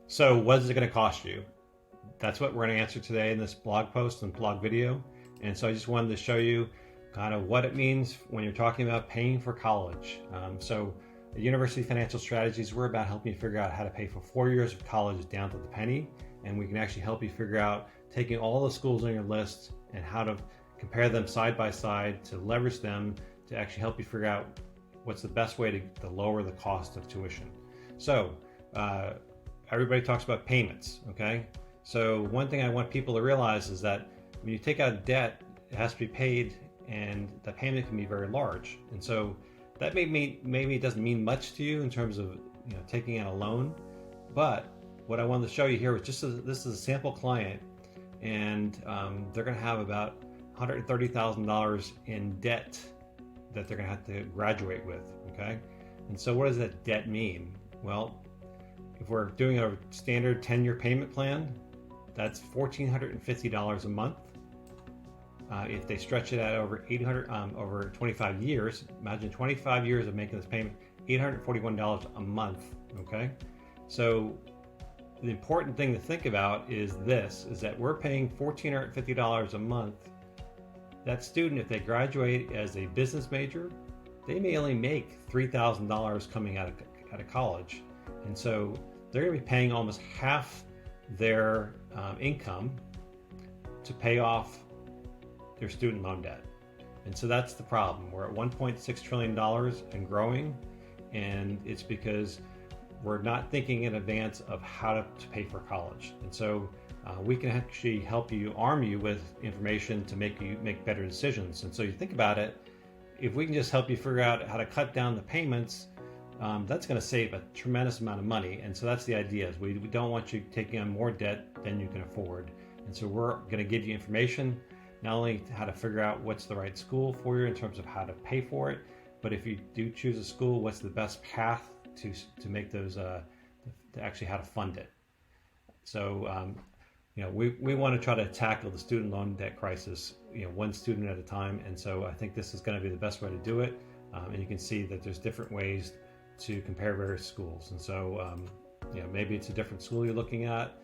So what is it going to cost you? That's what we're going to answer today in this blog post and blog video. And so I just wanted to show you kind of what it means when you're talking about paying for college. So at University Financial Strategies, we're about helping you figure out how to pay for 4 years of college down to the penny. And we can actually help you figure out taking all the schools on your list and how to compare them side by side to leverage them to actually help you figure out what's the best way to lower the cost of tuition. So everybody talks about payments, okay? So one thing I want people to realize is that when you take out debt, it has to be paid, and the payment can be very large. And so that maybe it doesn't mean much to you in terms of taking out a loan, but what I wanted to show you here was this is a sample client, and they're going to have about $130,000 in debt that they're going to have to graduate with. Okay, and so what does that debt mean? Well, if we're doing a standard 10-year payment plan, that's $1,450 a month. If they stretch it out over over 25 years, imagine 25 years of making this payment, $841 a month. Okay, so the important thing to think about is that we're paying $1,450 a month. That student, if they graduate as a business major, they may only make $3,000 coming out of college. And so they're going to be paying almost half their income to pay off their student loan debt. And so that's the problem. We're at $1.6 trillion and growing, and it's because we're not thinking in advance of how to pay for college. And so we can actually help you, arm you with information to make you make better decisions. And so you think about it, if we can just help you figure out how to cut down the payments, that's going to save a tremendous amount of money. And so that's the idea, is we don't want you taking on more debt than you can afford. And so we're going to give you information, not only how to figure out what's the right school for you in terms of how to pay for it, but if you do choose a school, what's the best path to make those, to actually how to fund it. So, we want to try to tackle the student loan debt crisis, one student at a time. And so I think this is going to be the best way to do it. And you can see that there's different ways to compare various schools. And so, maybe it's a different school you're looking at.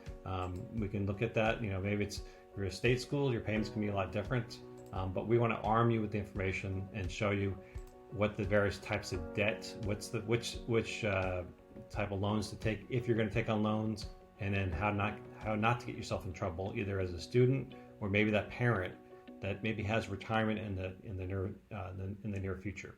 We can look at that. Maybe if you're a state school, your payments can be a lot different. But we want to arm you with the information and show you what the various types of debt, which type of loans to take if you're going to take on loans, and then how not to get yourself in trouble, either as a student or maybe that parent that maybe has retirement in the near future.